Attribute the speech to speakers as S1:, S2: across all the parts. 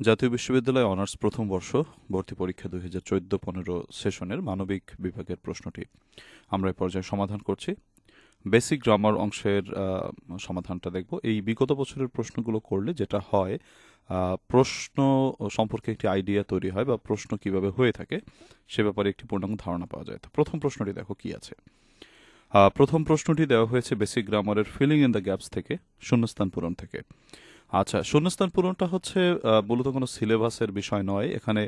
S1: জাতীয় বিশ্ববিদ্যালয় অনার্স প্রথম বর্ষ ভর্তি পরীক্ষা 2014-15 সেশনের মানবিক বিভাগের প্রশ্নটি আমরা এই পর্যায়ে সমাধান করছি। বেসিক গ্রামার অংশের সমাধানটা দেখব। এই বিগত বছরের প্রশ্নগুলো করলে যেটা হয়, প্রশ্ন সম্পর্কে একটি আইডিয়া তৈরি হয় বা প্রশ্ন কিভাবে হয়ে থাকে সে ব্যাপারে একটি পূর্ণাঙ্গ ধারণা পাওয়া যায়। তো প্রথম প্রশ্নটি দেখো কি আছে। প্রথম প্রশ্নটি দেওয়া হয়েছে বেসিক গ্রামারের ফিলিং ইন দ্য গ্যাপস থেকে, শূন্যস্থান পূরণ থেকে। আচ্ছা, শূন্যস্থান পূরণটা হচ্ছে মূলত কোনো সিলেবাসের বিষয় নয়। এখানে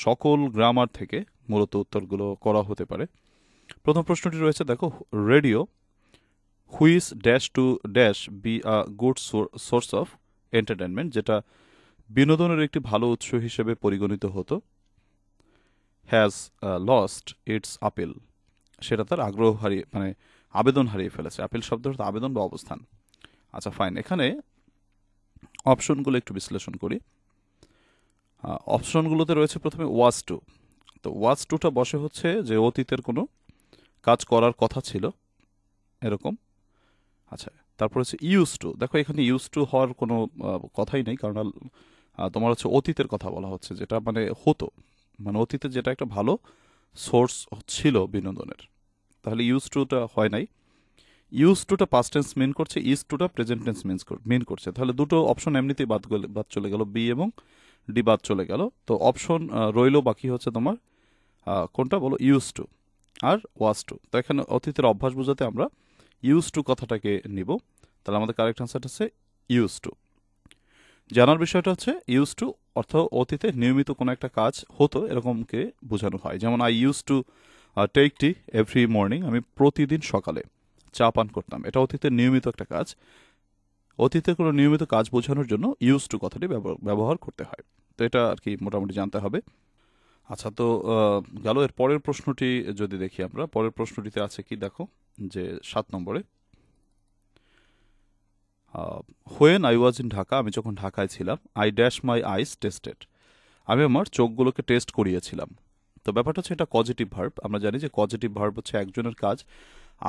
S1: সকল গ্রামার থেকে মূলত উত্তরগুলো করা হতে পারে। প্রথম প্রশ্নটি রয়েছে, দেখো, radio is dash to dash be a good source of entertainment, যেটা বিনোদনের একটি ভালো উৎস হিসেবে পরিগণিত হতো, হ্যাজ লস্ট ইটস আপিল, সেটা তার আগ্রহ হারিয়ে আবেদন হারিয়ে ফেলেছে। আপিল শব্দ অর্থ আবেদন বা অবস্থান। আচ্ছা, ফাইন। এখানে অপশনগুলো একটু বিশ্লেষণ করি। অপশনগুলোতে রয়েছে প্রথমে ওয়াজ টু। তো ওয়াজ টুটা বসে হচ্ছে যে অতীতের কোনো কাজ করার কথা ছিল এরকম। আচ্ছা, তারপর হচ্ছে ইউজ টু। দেখো, এখানে ইউজ টু হওয়ার কোনো কথাই নেই, কারণ তোমার হচ্ছে অতীতের কথা বলা হচ্ছে, যেটা হতো, অতীতে যেটা একটা ভালো সোর্স ছিল বিনোদনের। তাহলে ইউজ টুটা হয় নাই। ইউজ টুটা পাস্ট টেন্স মিন করছে, ইজ টুটা প্রেজেন্ট টেন্স মিন করছে। তাহলে দুটো অপশন এমনিতেই বাদ চলে গেল, বি এবং ডি বাদ চলে গেল। তো অপশন রইল বাকি হচ্ছে তোমার কোনটা বলো, use to or was to. তো এখানে অতীতের অভ্যাস বোঝাতে আমরা ইউজ টু কথাটাকে নিব। তাহলে আমাদের কারেক্ট আনসারটা হচ্ছে ইউজ টু। জানার বিষয়টা হচ্ছে ইউজ টু অর্থ অতীতে নিয়মিত কোনো একটা কাজ হতো এরকমকে বোঝানো হয়। যেমন I use to take tea every morning, আমি প্রতিদিন সকালে চা পান করতাম। এটা অতীতের নিয়মিত একটা কাজ। অতীতে কোনো নিয়মিত কাজ বোঝানোর জন্য ইউজ টু কথাটি ব্যবহার করতে হয়। তো এটা আর কি মোটামুটি জানতে হবে। আচ্ছা, তো গেল। এর পরের প্রশ্নটি যদি দেখি আমরা, পরের প্রশ্নটিতে আছে কি, দেখো, যে 7 নম্বরে, when I was in Dhaka, আমি যখন ঢাকায় ছিলাম, I dash my eyes tested, আমি আমার চোখগুলোকে টেস্ট করিয়েছিলাম। তো ব্যাপারটা হচ্ছে এটা পজিটিভ ভার্ব। আমরা জানি যে পজিটিভ ভার্ব হচ্ছে একজনের কাজ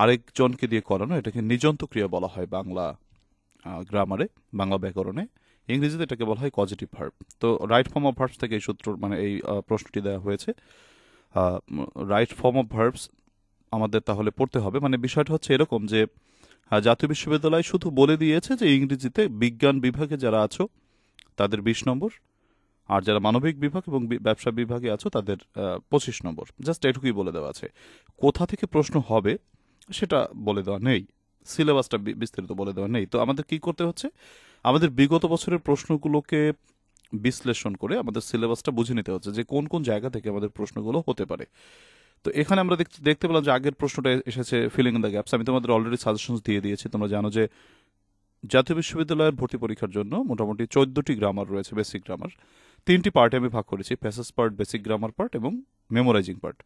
S1: আরেকজনকে দিয়ে করানো, এটাকে নিযন্ত ক্রিয়া বলা হয় বাংলা গ্রামারে, বাংলা ব্যাকরণে। ইংরেজিতে এটাকে বলা হয় পজিটিভ ভার্ব। তো রাইট ফর্ম অফ ভার্বস থেকে এই সূত্র এই প্রশ্নটি দেওয়া হয়েছে। রাইট ফর্ম অফ ভার্বস আমাদের তাহলে পড়তে হবে। বিষয়টা হচ্ছে এরকম যে জাতীয় বিশ্ববিদ্যালয় শুধু বলে দিয়েছে যে ইংরেজিতে বিজ্ঞান বিভাগে যারা আছো তাদের 20 নম্বর, আর যারা মানবিক বিভাগ এবং ব্যবসা বিভাগে আছো তাদের 25 নম্বর। জাস্ট এটুকুই বলে দেওয়া আছে। কোথা থেকে প্রশ্ন হবে সেটা বলে দেওয়া নেই, সিলেবাসটা বিস্তারিত বলে দেওয়া নেই। তো আমাদের কি করতে হচ্ছে, আমাদের বিগত বছরের প্রশ্নগুলোকে বিশ্লেষণ করে আমাদের সিলেবাসটা বুঝে নিতে হচ্ছে যে কোন কোন জায়গা থেকে আমাদের প্রশ্নগুলো হতে পারে। তো এখানে আমরা দেখতে পেলাম যে আগের প্রশ্নটা এসেছে ফিলিং ইন দ্য গ্যাপস। আমি তোমাদের অলরেডি সাজেশনস দিয়ে দিয়েছি। তোমরা জানো যে জাতীয় বিশ্ববিদ্যালয়ের ভর্তি পরীক্ষার জন্য মোটামুটি 14টি গ্রামার রয়েছে, বেসিক গ্রামার। 3টি পার্টে আমি ভাগ করেছি, passage part, basic grammar part এবং মেমোরাইজিং পার্ট।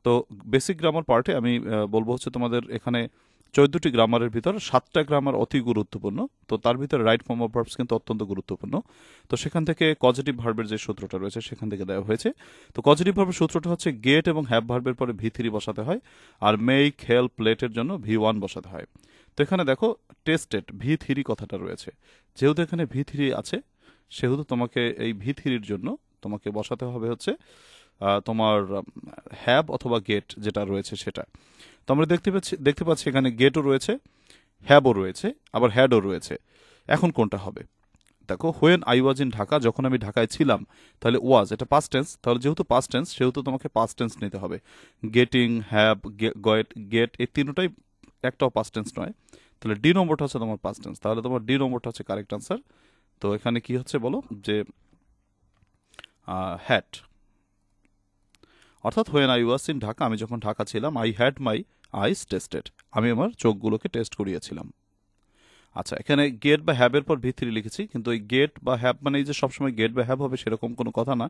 S1: তো বেসিক গ্রামার পার্টে আমি বলবো হচ্ছে তোমাদের এখানে 14টি গ্রামারের ভিতর 7টা গ্রামার অতি গুরুত্বপূর্ণ। তো তার ভিতরে রাইট ফর্ম অফ ভার্বস কিন্তু অত্যন্ত গুরুত্বপূর্ণ। তো সেখান থেকে কজেটিভ ভার্বের যে সূত্রটা রয়েছে সেখান থেকে দেওয়া হয়েছে। তো কজেটিভ ভার্বের সূত্রটা হচ্ছে গেট এবং হ্যাভ ভার্বের পরে ভি3 বসাতে হয়, আর মেক, হেল্প, লেটের জন্য ভি1 বসাতে হয়। তো এখানে দেখো টেস্টেড ভি3 কথাটা রয়েছে। যেহেতু এখানে ভি3 আছে সেহেতু তোমাকে এই ভি3-র জন্য তোমাকে বসাতে হবে হচ্ছে তোমার হ্যাভ অথবা গেট যেটা রয়েছে সেটা। তো আমরা দেখতে পাচ্ছি এখানে গেটও রয়েছে, হ্যাভও রয়েছে, আবার হ্যাডও রয়েছে। এখন কোনটা হবে? দেখো, when I was in Dhaka, যখন আমি ঢাকায় ছিলাম, তাহলে ওয়াজ এটা পাস্ট টেন্স। তাহলে যেহেতু পাস্ট টেন্স সেহেতু তোমাকে পাস্ট টেন্স নিতে হবে। গেটিং, হ্যাভ, গেট এই তিনটাই একটাও পাস্ট টেন্স নয়। তাহলে ডি নম্বরটা হচ্ছে তোমার পাস্ট টেন্স। তাহলে তোমার ডি নম্বরটা হচ্ছে কারেক্ট আনসার। তো এখানে কি হচ্ছে বলো, যে হ্যাড, অর্থাৎ when I was in Dhaka, আমি যখন ঢাকা ছিলাম, I had my eyes tested, আমি আমার চোখগুলোকে টেস্ট করিয়েছিলাম। আচ্ছা, এখানে গেট বা হ্যাবের পর ভি3 লিখেছি, কিন্তু এই গেট বা হ্যাব এই যে সবসময় গেট বা হ্যাব হবে সেরকম কোনো কথা না।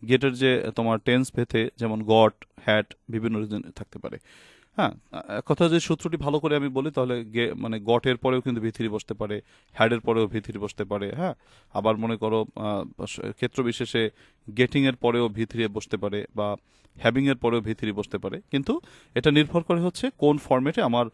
S1: গেটের যে তোমার টেন্স ভেতে যেমন গট, হ্যাড বিভিন্ন রিজন থাকতে পারে। হ্যাঁ, কথা যে সূত্রটি ভালো করে আমি বলি তাহলে গটের পরেও কিন্তু ভি3 বসতে পারে, হ্যাডের পরেও ভি3 বসতে পারে। হ্যাঁ, আবার মনে করো ক্ষেত্র বিশেষে গেটিং এর পরেও ভি3 বসতে পারে, বা হ্যাভিং এর পরেও ভি3 বসতে পারে। কিন্তু এটা নির্ভর করে হচ্ছে কোন ফরম্যাটে আমার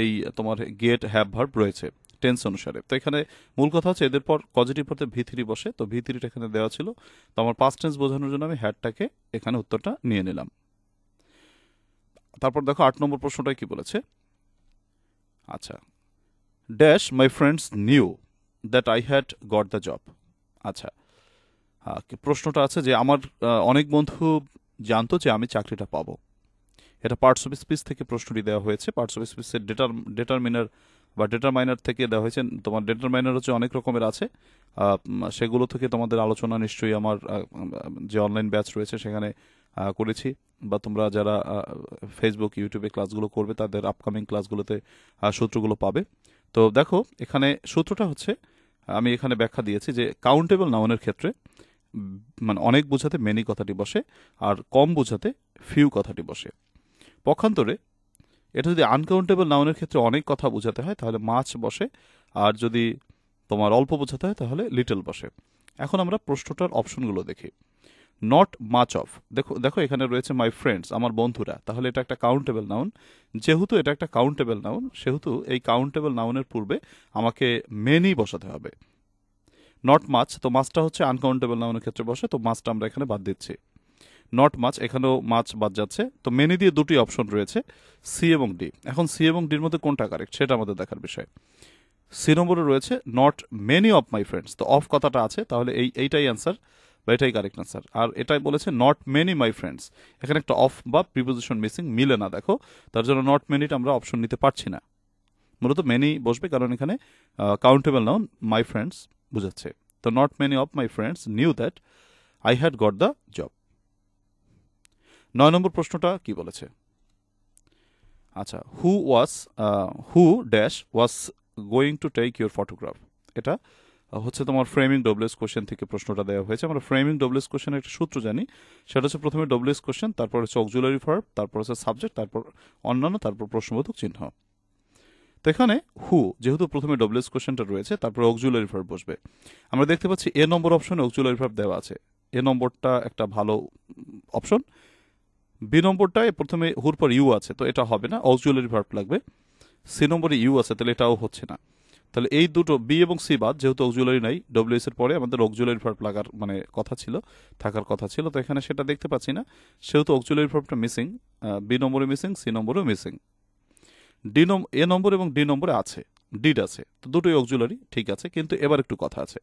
S1: এই তোমার গেট হ্যাভ ভার্ব রয়েছে। টেন্স অনুসারে। তো এখানে মূল কথা হচ্ছে এদের পর পজিটিভ পড়তে ভি থ্রি বসে, তো ভি থ্রিটা এখানে দেওয়া ছিল, তো আমার পাস্ট টেন্স বোঝানোর জন্য আমি হ্যাডটাকে এখানে উত্তরটা নিয়ে নিলাম। তারপর দেখো 8 নম্বর প্রশ্নটাই কি বলেছে। আচ্ছা, dash my friends knew that I had got the job. আচ্ছা, প্রশ্নটা আছে যে আমার অনেক বন্ধু জানতো যে আমি চাকরিটা পাবো। এটা পার্টস অফ স্পিচ থেকে প্রশ্নটি দেওয়া হয়েছে। পার্টস অফ স্পিচের ডেটারমিনার বা ডেটারমাইনার থেকে দেওয়া হয়েছে। তোমার ডেটারমাইনার হচ্ছে অনেক রকমের আছে, সেগুলো থেকে তোমাদের আলোচনা নিশ্চয়ই আমার যে অনলাইন ব্যাচ রয়েছে সেখানে করেছি, বা তোমরা যারা ফেসবুক ইউটিউবে ক্লাসগুলো করবে তাদের আপকামিং ক্লাসগুলোতে সূত্রগুলো পাবে। তো দেখো এখানে সূত্রটা হচ্ছে, আমি এখানে ব্যাখ্যা দিয়েছি যে কাউন্টেবল নাউনের ক্ষেত্রে মানে অনেক বোঝাতে মেনি কথাটি বসে, আর কম বোঝাতে ফিউ কথাটি বসে। পক্ষান্তরে এটা যদি আনকাউন্টেবল নাউনের ক্ষেত্রে অনেক কথা বোঝাতে হয় তাহলে মাছ বসে, আর যদি তোমার অল্প বোঝাতে হয় তাহলে লিটল বসে। এখন আমরা প্রশ্নটার অপশনগুলো দেখি। নট মাচ অফ, দেখো দেখো এখানে রয়েছে মাই ফ্রেন্ডস, আমার বন্ধুরা, তাহলে এটা একটা কাউন্টেবল নাউন। যেহেতু এটা একটা কাউন্টেবল নাউন সেহেতু এই কাউন্টেবল নাউনের পূর্বে আমাকে মেনি বসাতে হবে। নট মাছ, তো মাছটা হচ্ছে আনকাউন্টেবল নাউনের ক্ষেত্রে বসে, তো মাছটা আমরা এখানে বাদ দিচ্ছি। নট মাছ, এখানেও মাছ বাদ যাচ্ছে। তো মেনি দিয়ে দুটি অপশন রয়েছে, সি এবং ডি। এখন সি এবং ডির মধ্যে কোনটা কারেক্ট সেটা আমাদের দেখার বিষয়। সি নম্বরে রয়েছে not many of my friends, তো অফ কথাটা আছে, তাহলে এইটাই অ্যান্সার বা এটাই কারেক্ট অ্যান্সার। আর এটাই বলেছে নট মেনি মাই ফ্রেন্ডস, এখানে একটা অফ বা প্রিপোজিশন মিসিং, মিলে না দেখো, তার জন্য নট মেনিটা আমরা অপশন নিতে পারছি না। মূলত মেনি বসবে কারণ এখানে কাউন্টেবল নাউন মাই ফ্রেন্ডস বুঝাচ্ছে। তো not many of my friends knew that I had got the job. 9 নম্বর প্রশ্নটা কি বলেছে। আচ্ছা, who dash was going to take your photograph. এটা হচ্ছে তোমার ফ্রেমিং ডব্লিউএস কোশ্চেন থেকে প্রশ্নটা দেওয়া হয়েছে। আমরা ফ্রেমিং ডব্লিউএস কোশ্চেনের একটা সূত্র জানি, সেটা হচ্ছে প্রথমে ডব্লিউএস কোশ্চেন, তারপর হচ্ছে অক্সিলারি ভার্ব, তারপর হচ্ছে সাবজেক্ট, তারপর অন্যান্য, তারপর প্রশ্নবোধক চিহ্ন। তো এখানে হু যেহেতু প্রথমে ডব্লিউএস কোশ্চেনটা রয়েছে, তারপর অক্সিলারি ভার্ব বসবে। আমরা দেখতে পাচ্ছি এ নম্বর অপশনে অক্সিলারি ভার্ব দেওয়া আছে, এ নম্বরটা একটা ভালো অপশন। বি নম্বরটায় প্রথমে হুর পর ইউ আছে, তো এটা হবে না, অক্সিলারি ভার্ব লাগবে। সি নম্বরে ইউ আছে, তাহলে এটাও হচ্ছে না। তাহলে এই দুটো বি এবং সি বাদ, যেহেতু অক্সিলারি নাই, ডব্লিউএস এর পরে আমাদের অক্সিলারি ভার্ব লাগার মানে কথা ছিল, থাকার কথা ছিল, তো এখানে সেটা দেখতে পাচ্ছি না, সেহেতু অক্সিলারি ভার্বটা মিসিং। বি নম্বরে মিসিং, সি নম্বরেও মিসিং। এ নম্বর এবং ডি নম্বরে আছে, ডিড আছে, তো দুটোই অক্সিলারি ঠিক আছে, কিন্তু এবার একটু কথা আছে।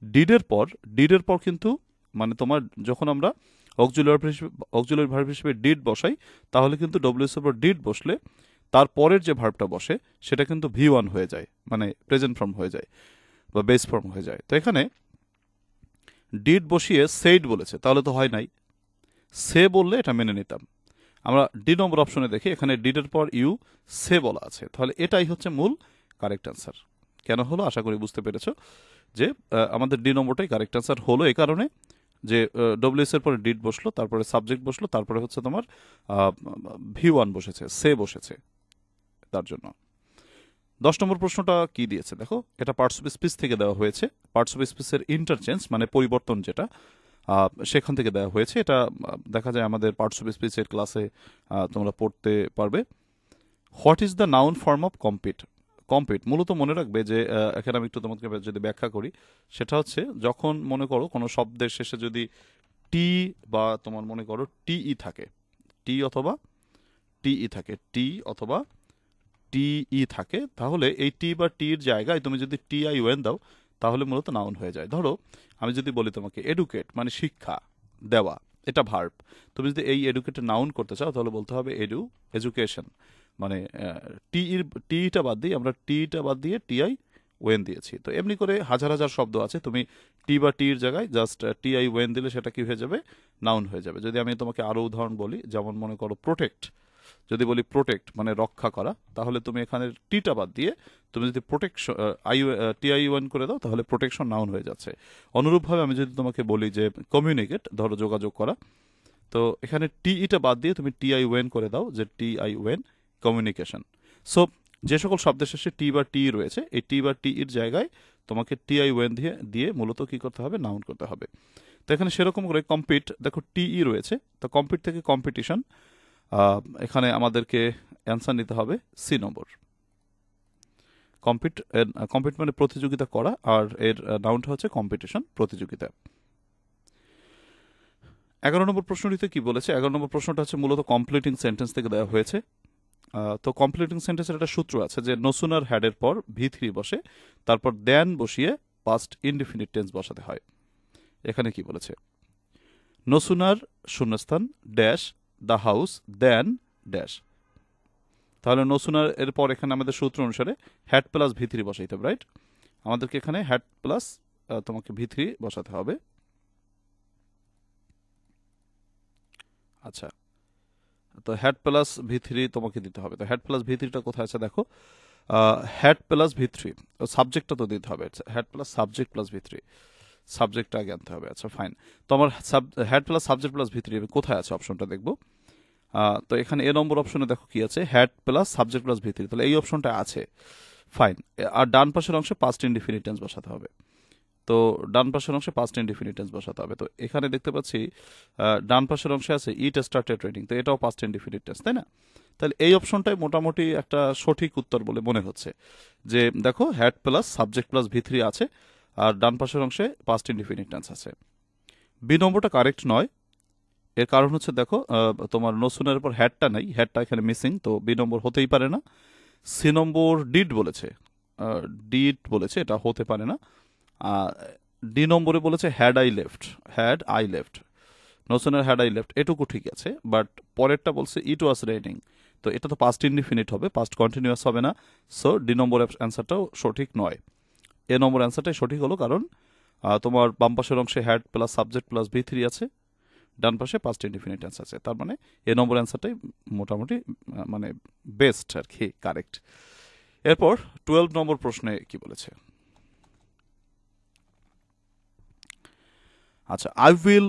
S1: ডিডের পর কিন্তু মানে তোমার যখন আমরা অক্সিলারি ভার্ব হিসেবে ডিড বসাই, তাহলে কিন্তু ডব্লিউএস এর পর ডিড বসলে তারপরের যে ভার্বটা বসে সেটা কিন্তু ভি1 হয়ে যায়, মানে প্রেজেন্ট ফর্ম হয়ে যায় বা বেস ফর্ম হয়ে যায়। তো এখানে ডিড বসিয়ে সেইড বলেছে, তাহলে তো হয় নাই, সে বললে এটা মেনে নিতাম। আমরা ডি নম্বর অপশনে দেখি, এখানে ডিডের পর ইউ সে বলা আছে, তাহলে এটাই হচ্ছে মূল কারেক্ট অ্যান্সার। কেন হলো আশা করি বুঝতে পেরেছ যে আমাদের ডি নম্বরটাই কারেক্ট অ্যান্সার হলো এই কারণে যে ডব্লিউএস এর পরে ডিড বসলো, তারপরে সাবজেক্ট বসলো, তারপরে হচ্ছে তোমার ভি1 বসেছে, সে বসেছে, তার জন্য। 10 নম্বর প্রশ্নটা কি দিয়েছে দেখো, এটা পার্টস অফ স্পিচ থেকে দেওয়া হয়েছে। পার্টস অফ স্পিচের ইন্টারচেঞ্জ মানে পরিবর্তন যেটা, সেখান থেকে দেওয়া হয়েছে। এটা দেখা যায় আমাদের পার্টস অফ স্পিচের ক্লাসে তোমরা পড়তে পারবে। What is the noun form of compete. Compete মূলত মনে রাখবে যে এখানে আমি একটু তোমাকে যদি ব্যাখ্যা করি, সেটা হচ্ছে যখন মনে করো কোনো শব্দের শেষে যদি টি বা তোমার মনে করো টিই থাকে, টি অথবা টিই থাকে, টি অথবা টিই থাকে, তাহলে এই টি বা টির জায়গায় তুমি যদি টিআইওএন দাও তাহলে মূলত নাউন হয়ে যায়। ধরো আমি যদি বলি তোমাকে এডুকেট মানে শিক্ষা দেওয়া, এটা ভার্ব, তুমি যদি এই এডুকেটের নাউন করতে চাও তাহলে বলতে হবে এডুকেশন, মানে টিটা বাদ দিয়ে আমরা টিটা বাদ দিয়ে টিআই ওয়েন দিয়েছি। তো এমনি করে হাজার হাজার শব্দ আছে, তুমি টি বা টির জায়গায় জাস্ট টিআই ওয়েন দিলে সেটা কি হয়ে যাবে, নাউন হয়ে যাবে। যদি আমি তোমাকে আরো উদাহরণ বলি, যেমন মনে করো প্রোটেক্ট, যদি বলি প্রোটেক্ট মানে রক্ষা করা, তাহলে তুমি এখানে টিটা বাদ দিয়ে তুমি যদি প্রোটেকশন টিআই1 করে দাও তাহলে প্রোটেকশন নাউন হয়ে যাচ্ছে। অনুরূপভাবে আমি যদি তোমাকে বলি যে কমিউনিকেট, ধরো যোগাযোগ করা, তো এখানে টিইটা বাদ দিয়ে তুমি টিআইওএন করে দাও, যে টিআইওএন কমিউনিকেশন। সো যে সকল শব্দের শেষে টি বা টি রয়েছে, এই টি বা টি এর জায়গায় তোমাকে টিআইওএন দিয়ে দিয়ে মূলত কি করতে হবে, নাউন করতে হবে। তো এখানে সেরকম করে কম্পিট, দেখো টিই রয়েছে, তো কম্পিট থেকে কম্পিটিশন, এখানে আমাদেরকে অ্যান্সার নিতে হবে সি নম্বর। কম্পিট মানে প্রতিযোগিতা করা, আর এর নাউনটা হচ্ছে কম্পিটিশন, প্রতিযোগিতা। 11 নম্বর প্রশ্নটিতে কি বলেছে? 11 নম্বর প্রশ্নটা হচ্ছে মূলত কমপ্লিটিং সেন্টেন্স থেকে দেওয়া হয়েছে। তো কমপ্লিটিং সেন্টেন্সের একটা সূত্র আছে যে নো সুনার হ্যাডের পর V3 বসে, তারপর দেন বসিয়ে পাস্ট ইনডিফিনিট টেন্স বসাতে হয়। এখানে কি বলেছে? নো সুনার শূন্যস্থান dash the house than dash. তাহলে নো সুনার এর পর এখানে আমাদের সূত্র অনুসারে হ্যাড প্লাস V3 বসাইতে হবে, রাইট? আমাদেরকে এখানে হ্যাড প্লাস তোমাকে V3 বসাতে হবে। আচ্ছা, তো হ্যাড প্লাস V3 তোমাকে দিতে হবে। তো হ্যাড প্লাস V3টা কোথায় আছে দেখো, হ্যাড প্লাস V3, সাবজেক্টটা তো দিতে হবে, had plus subject plus V3, সাবজেক্টটা আগে আনতে হবে। আচ্ছা ফাইন, তো আমার had plus subject plus V3 কোথায় আছে অপশনটা দেখবো। তো এখানে এ নম্বর অপশনে দেখো কি আছে, had plus subject plus V3, তাহলে এই অপশনটা আছে, ফাইন। আর ডান পাশের অংশে পাস্ট ইনডিফিনিট টেন্স বসাতে হবে। তো ডান পাশের অংশে পাস্ট ইনডিফিনিট টেন্স বসাতে হবে। তো এখানে দেখতে পাচ্ছি ডান পাশের অংশে আছে ইট স্টার্টেড রেডিং, তো এটাও পাস্ট ইনডিফিনিট টেন্স, তাই না? তাহলে এই অপশনটাই মোটামুটি একটা সঠিক উত্তর বলে মনে হচ্ছে, যে দেখো had plus subject plus V3 আছে, আর ডান পাশের অংশে পাস্ট ইনডিফিনিট টেন্স আছে। বি নম্বরটা কারেক্ট নয়। এর কারণ হচ্ছে দেখো তোমার নো সুনের উপর হ্যাডটা নাই, হ্যাডটা এখানে মিসিং, তো বি নম্বর হতেই পারে না। সি নম্বর ডিড বলেছে, এটা হতে পারে না। ডি নম্বরে বলেছে had I left, no sooner had I left, এটুকু ঠিক আছে, বাট পরেরটা বলছে ইট ওয়াজ রেইনিং, তো এটা তো পাস্ট ইনডিফিনিট হবে, পাস্ট কন্টিনিউয়াস হবে না। সো ডি নম্বর অ্যান্সারটাও সঠিক নয়। এ নম্বর অ্যান্সারটাই সঠিক হলো, কারণ তোমার বাম পাশের অংশে had plus subject plus V3 আছে, ডান পাশে পাস্ট ইনডিফিনিট টেন্স আছে, তার মানে এ নম্বর অ্যান্সারটাই মোটামুটি মানে বেস্ট আর কি, কারেক্ট। এরপর 12 নম্বর প্রশ্নে কি বলেছে? আচ্ছা, উইল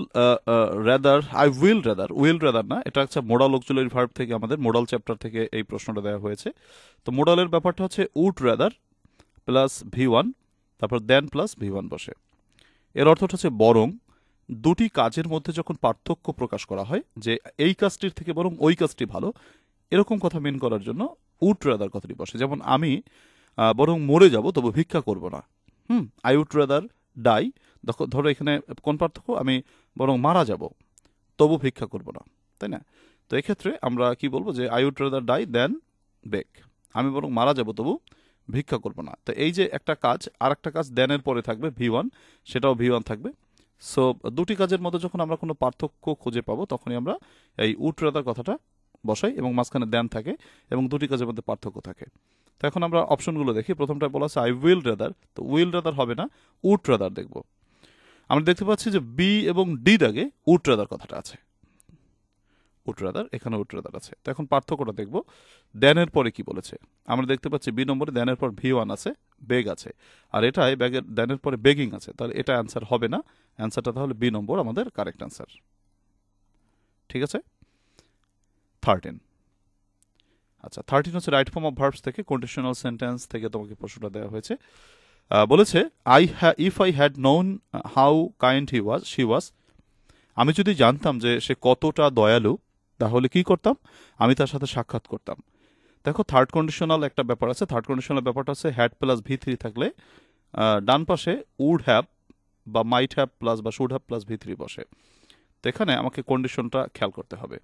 S1: রাদার না, এটা হচ্ছে মোডাল অক্সিলারি ভার্ব থেকে, আমাদের মোডাল চ্যাপ্টার থেকে এই প্রশ্নটা দেওয়া হয়েছে। তো মোডালের ব্যাপারটা হচ্ছে উড রাদার প্লাস V1, তারপর দেন প্লাস V1 বসে। এর অর্থটা হচ্ছে বরং দুটি কাজের মধ্যে যখন পার্থক্য প্রকাশ করা হয়, যে এই কাজটির থেকে বরং ওই কাজটি ভালো, এরকম কথা মিন করার জন্য উড রাদার কথাটি বসে। যেমন আমি বরং মরে যাব তবু ভিক্ষা করব না, আই উড রাদার ডাই। ধরো এখানে কোন পার্থক্য, আমি বরং মারা যাব তবু ভিক্ষা করব না, তাই না? তো এক্ষেত্রে আমরা কি বলবো, যে I would rather die than beg, আমি বরং মারা যাব তবু ভিক্ষা করব না। তো এই যে একটা কাজ আর একটা কাজ দেনের পরে থাকবে V1, সেটাও V1 থাকবে। সো দুটি কাজের মধ্যে যখন আমরা কোনো পার্থক্য খুঁজে পাবো, তখনই আমরা এই উড রাদার কথাটা বসাই, এবং মাঝখানে দেন থাকে, এবং দুটি কাজের মধ্যে পার্থক্য থাকে। তো এখন আমরা অপশনগুলো দেখি। প্রথমটা বলা আছে আই উইল রাদার, তো উইল রাদার হবে না, উড রাদার দেখব। আমরা দেখতে পাচ্ছি যে বি এবং ডির আগে উড রাদার কথাটা আছে, উড রাদার, এখানে উড রাদার আছে। তো এখন পার্থক্যটা দেখব, দেনের পরে কি বলেছে। আমরা দেখতে পাচ্ছি বি নম্বরে দেনের পর V1 আছে, বেগ আছে, আর এটাই ব্যাগের দেনের পরে বেগিং আছে, তাহলে এটা অ্যান্সার হবে না। অ্যান্সারটা তাহলে বি নম্বর আমাদের কারেক্ট অ্যান্সার। ঠিক আছে, 13। আচ্ছা, 13 হচ্ছে রাইট ফর্ম অফ ভার্বস থেকে, কন্ডিশনাল সেন্টেন্স থেকে তোমাকে প্রশ্নটা দেওয়া হয়েছে। বলেছে if I had known how kind she was, আমি যদি জানতাম যে সে কতটা দয়ালু, তাহলে কি করতাম, আমি তার সাথে সাক্ষাৎ করতাম। দেখো থার্ড কন্ডিশনাল একটা ব্যাপার আছে, থার্ড কন্ডিশনাল ব্যাপারটা হচ্ছে হ্যাড প্লাস V3 থাকলে ডান পাশে উড হ্যাভ বা মাইট হ্যাভ প্লাস বা শুড হ্যাভ প্লাস V3 বসে। তো এখানে আমাকে কন্ডিশনটা খেয়াল করতে হবে।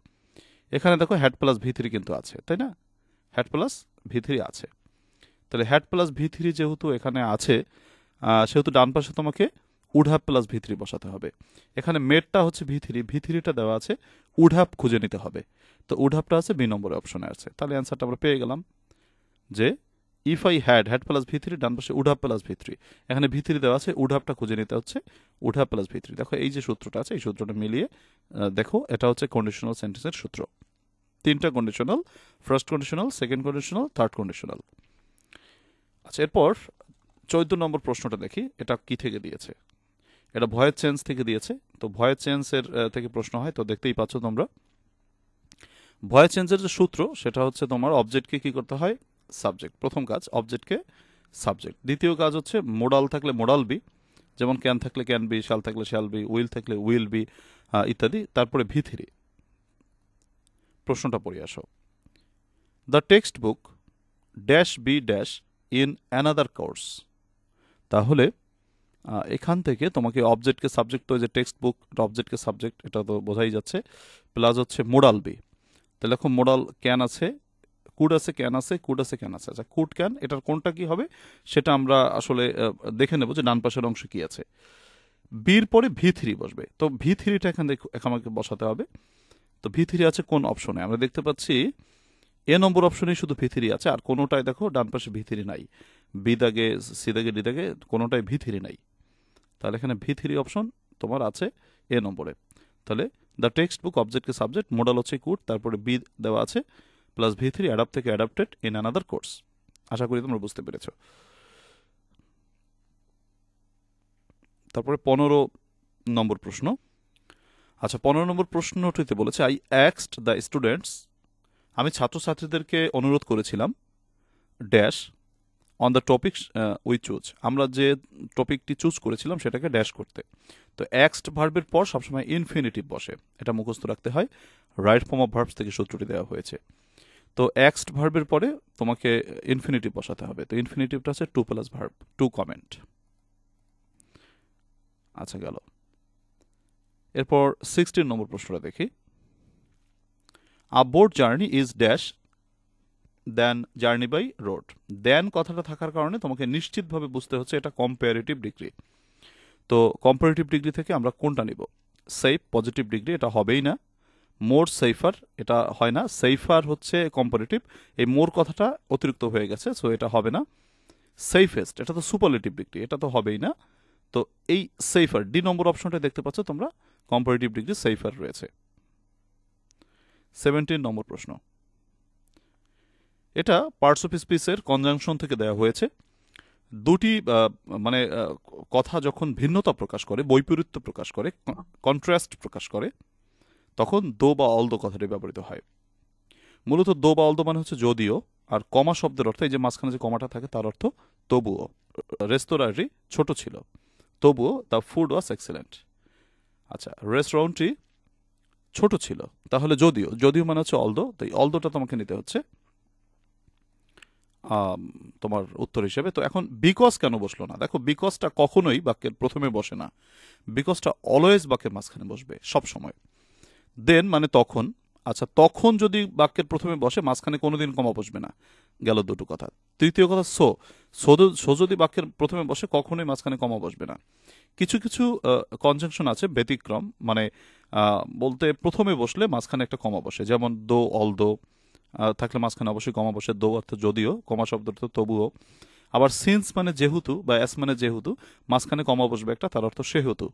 S1: এখানে দেখো হ্যাড প্লাস V3 কিন্তু আছে, তাই না? হ্যাড প্লাস V3 আছে, তাহলে হ্যাড প্লাস V3 যেহেতু এখানে আছে, সেহেতু ডান পাশে তোমাকে উড হ্যাভ প্লাস V3 বসাতে হবে। এখানে মেডটা হচ্ছে V3টা দেওয়া আছে, উড হ্যাভ খুঁজে নিতে হবে। তো উড হ্যাভটা আছে বি নম্বরের অপশনে আছে, তাহলে অ্যান্সারটা আমরা পেয়ে গেলাম, যে if I had plus V3, ডান পাশে উড হ্যাভ প্লাস V3, এখানে V3 দেওয়া আছে, উড হ্যাভটা খুঁজে নিতে হচ্ছে উড হ্যাভ প্লাস V3। দেখো এই যে সূত্রটা আছে, এই সূত্রটা মিলিয়ে দেখো, এটা হচ্ছে কন্ডিশনাল সেন্টেন্সের সূত্র। তিনটা conditional, first conditional, second conditional, third conditional. আচ্ছা, এরপর 14 নম্বর প্রশ্নটা দেখি, এটা কি থেকে দিয়েছে। এটা ভয়েস চেঞ্জ থেকে দিয়েছে। তো ভয়েস চেঞ্জের থেকে প্রশ্ন হয়, তো দেখতেই পাচ্ছ তোমরা। ভয়েস চেঞ্জের যে সূত্র, সেটা হচ্ছে তোমার অবজেক্টকে কি করতে হয়, সাবজেক্ট, প্রথম কাজ অবজেক্টকে সাবজেক্ট, দ্বিতীয় কাজ হচ্ছে মোডাল থাকলে মোডাল বি, যেমন ক্যান থাকলে ক্যান বি, শাল থাকলে শাল বি, উইল থাকলে উইল বি, ইত্যাদি। তারপরে V3। প্রশ্নটা পড়ে আসো। The text book dash be dash in another course. তাহলে এখান থেকে তোমাকে অবজেক্টকে সাবজেক্ট, তো যে টেক্সট বুক অবজেক্টকে সাবজেক্ট, এটা তো বোঝাই যাচ্ছে, প্লাস হচ্ছে মোডাল বি। তাহলে এখন মোডাল ক্যান আছে, কুড আছে, ক্যান আছে, কুড আছে, ক্যান আছে। আচ্ছা, কুড ক্যান এটার কোনটা কি হবে সেটা আমরা আসলে দেখে নেব যে ডান পাশের অংশ কি আছে। বির পরে V3 বসবে, তো V3টা এখানে আমাকে বসাতে হবে। তো V3 আছে কোন অপশনে? আমরা দেখতে পাচ্ছি এ নম্বর অপশনেই শুধু V3 আছে, আর কোনোটাই দেখো ডান পাশে V3 নাই। বি দাগে, সি দাগে, ডি দাগে কোনোটাই V3 নাই। তাহলে এখানে V3 অপশন তোমার আছে এ নম্বরে। তাহলে দ্য টেক্সট বুক অবজেক্টকে সাবজেক্ট, মোডাল হচ্ছে কুড, তারপরে বি দেওয়া আছে, প্লাস V3 অ্যাডাপ্ট থেকে অ্যাডাপ্টেড ইন অ্যানাদার কোর্স। আশা করি তোমরা বুঝতে পেরেছ। তারপরে 15 নম্বর প্রশ্ন। আচ্ছা, 15 নম্বর প্রশ্নটিতে বলেছে আই অ্যাক্সড দ্য স্টুডেন্টস, আমি ছাত্রছাত্রীদেরকে অনুরোধ করেছিলাম dash on the topic we choose, আমরা যে টপিকটি চুজ করেছিলাম সেটাকে ড্যাশ করতে। তো অ্যাক্সড ভার্বের পর সবসময় ইনফিনিটিভ বসে, এটা মুখস্থ রাখতে হয়। রাইট ফর্ম অফ ভার্বস থেকে সূত্রটি দেওয়া হয়েছে। তো অ্যাক্সড ভার্বের পরে তোমাকে ইনফিনিটিভ বসাতে হবে। তো ইনফিনিটিভটা আছে to plus verb, to comment. আচ্ছা, গেল। এরপর 16 নম্বর প্রশ্নটা দেখি। A boat journey is dash then journey by road. Then কথাটা থাকার কারণে তোমাকে নিশ্চিতভাবে বুঝতে হচ্ছে এটা কম্পারেটিভ ডিগ্রি। তো কম্পারেটিভ ডিগ্রি থেকে আমরা কোনটা নিব? সেফ পজিটিভ ডিগ্রি, এটা হবেই না। মোর সেফার, এটা হয় না। সেফার হচ্ছে কম্পারেটিভ, এই মোর কথাটা অতিরিক্ত হয়ে গেছে, সো এটা হবে না। সেফেস্ট, এটা তো সুপারলেটিভ ডিগ্রি, এটা তো হবেই না। তো এই সেফার, ডি নম্বর অপশনটা দেখতে পাচ্ছ তোমরা, কম্পারেটিভ ডিগ্রি সেফার রয়েছে। 17 নম্বর প্রশ্ন, এটা পার্টস অফ স্পিচের কনজাংশন থেকে দেওয়া হয়েছে। দুটি মানে কথা যখন ভিন্নতা প্রকাশ করে, বৈপরীত্য প্রকাশ করে, কন্ট্রাস্ট প্রকাশ করে, তখন দো বা অলদো কথাটি ব্যবহৃত হয়। মূলত দো বা অলদো মানে হচ্ছে যদিও, আর কমা শব্দের অর্থ, এই যে মাঝখানে যে কমাটা থাকে তার অর্থ তবুও। রেস্তোরাঁটি ছোট ছিল, তবুও দ্য ফুড ওয়াজ এক্সেলেন্ট। আচ্ছা, রেস্টুরেন্টটি ছোট ছিল, তাহলে যদিও, যদিও মানে হচ্ছে অলদো, তো এই অলদোটা তোমাকে নিতে হচ্ছে তোমার উত্তর হিসেবে। তো এখন বিকজ কেন বসলো না? দেখো, বিকজটা কখনোই বাক্যের প্রথমে বসে না, বিকজটা অলওয়েজ বাক্যের মাঝখানে বসবে সব সময়। দেন মানে তখন। আচ্ছা, তখন যদি বাক্যের প্রথমে বসে, মাঝখানে কোনোদিন কমা বসবে না। গেল দুটো কথা। তৃতীয় কথা, সো যদি বাক্যের প্রথমে বসে, কখনোই মাঝখানে কমা বসবে না। কিছু কিছু কনজাংশন আছে ব্যতিক্রম, মানে বলতে প্রথমে বসলে মাঝখানে একটা কমা বসে, যেমন দো অলদো থাকলে মাঝখানে অবশ্যই কমা বসে। দো অর্থ যদিও, কমা শব্দ অর্থ তবুও। আবার সিন্স মানে যেহেতু, বা এস মানে যেহেতু, মাঝখানে কমা বসবে একটা, তার অর্থ সেহেতু।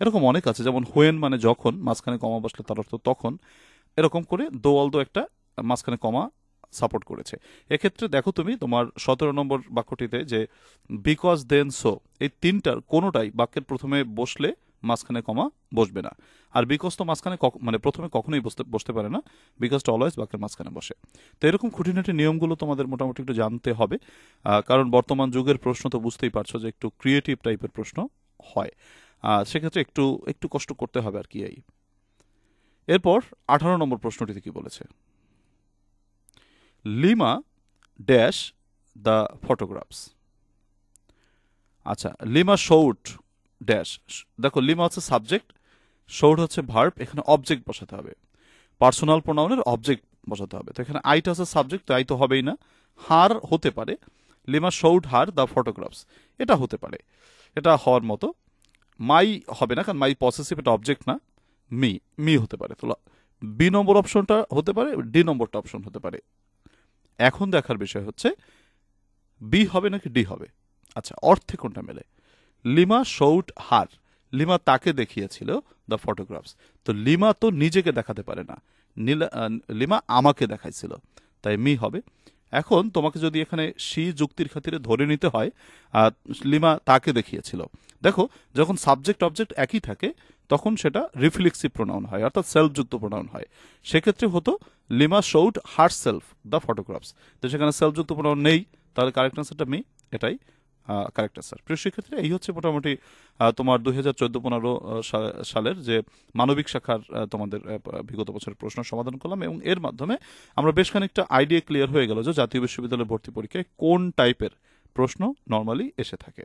S1: এরকম অনেক আছে, যেমন হোয়েন মানে যখন, মাঝখানে কমা বসলে তার অর্থ তখন। এরকম করে দো অলদো একটা মাঝখানে কমা সাপোর্ট করেছে। এক্ষেত্রে দেখো তুমি তোমার 17 নম্বর বাক্যটিতে যে বিকজ দেন সো, এই তিনটার কোনোটাই বাক্যের প্রথমে বসলে মাঝখানে কমা বসবে না। আর বিকজ তো মাঝখানে মানে প্রথমে কখনোই বসতে পারে না, বিকজটা অলওয়েজ বাক্যের মাঝখানে বসে। তো এরকম খুঁটিনাটি নিয়মগুলো তোমাদের মোটামুটি একটু জানতে হবে, কারণ বর্তমান যুগের প্রশ্ন তো বুঝতেই পারছো যে একটু ক্রিয়েটিভ টাইপের প্রশ্ন হয়। সেক্ষেত্রে একটু একটু কষ্ট করতে হবে আর কি। এরপর 18 নম্বর প্রশ্নটিতে কি বলেছে? Lima dash the photographs. আচ্ছা, লিমা শৌড ড্যাশ। দেখো, লিমা হচ্ছে সাবজেক্ট, শৌড হচ্ছে ভার্ব, এখানে অবজেক্ট বসাতে হবে। পার্সোনাল প্রোনাউনের অবজেক্ট বসাতে হবে। তো এখানে আইটা হচ্ছে সাবজেক্ট, তো আই তো হবেই না। হার হতে পারে, lima showed her the photographs, এটা হতে পারে, এটা হওয়ার মতো। মাই হবে না, কারণ মাই পসেসিভ, এটা অবজেক্ট না। মি, মি হতে পারে। তো বি নম্বর অপশনটা হতে পারে, ডি নম্বরটা অপশন হতে পারে। এখন দেখার বিষয় হচ্ছে বি হবে নাকি ডি হবে। আচ্ছা, অর্থে কোনটা মেলে? লিমা শৌড হার, লিমা তাকে দেখিয়েছিল দ্য ফটোগ্রাফস। তো লিমা তো নিজেকে দেখাতে পারে না, লিমা আমাকে দেখাইছিল, তাই মি হবে। এখন তোমাকে যদি এখানে সি যুক্তির খাতিরে ধরে নিতে হয়, লিমা তাকে দেখিয়েছিল, দেখো যখন সাবজেক্ট অবজেক্ট একই থাকে তখন সেটা রিফ্লেক্সিভ প্রোনাউন হয়, অর্থাৎ সেলফযুক্ত প্রোনাউন হয়। সেক্ষেত্রে হতো Lima showed herself the photographs. তো সেখানে সেলফযুক্ত প্রোনাউন নেই, তাহলে কারেক্ট আনসারটা মি, এটাই কারেক্ট স্যার। প্রিয় শিক্ষার্থী, এই হচ্ছে মোটামুটি তোমার 2014-15 সালের যে মানবিক শাখার তোমাদের বিগত বছরের প্রশ্ন সমাধান করলাম, এবং এর মাধ্যমে আমরা বেশ খানিকটা আইডিয়া ক্লিয়ার হয়ে গেল যে জাতীয় বিশ্ববিদ্যালয়ের ভর্তি পরীক্ষায় কোন টাইপের প্রশ্ন নর্মালি এসে থাকে।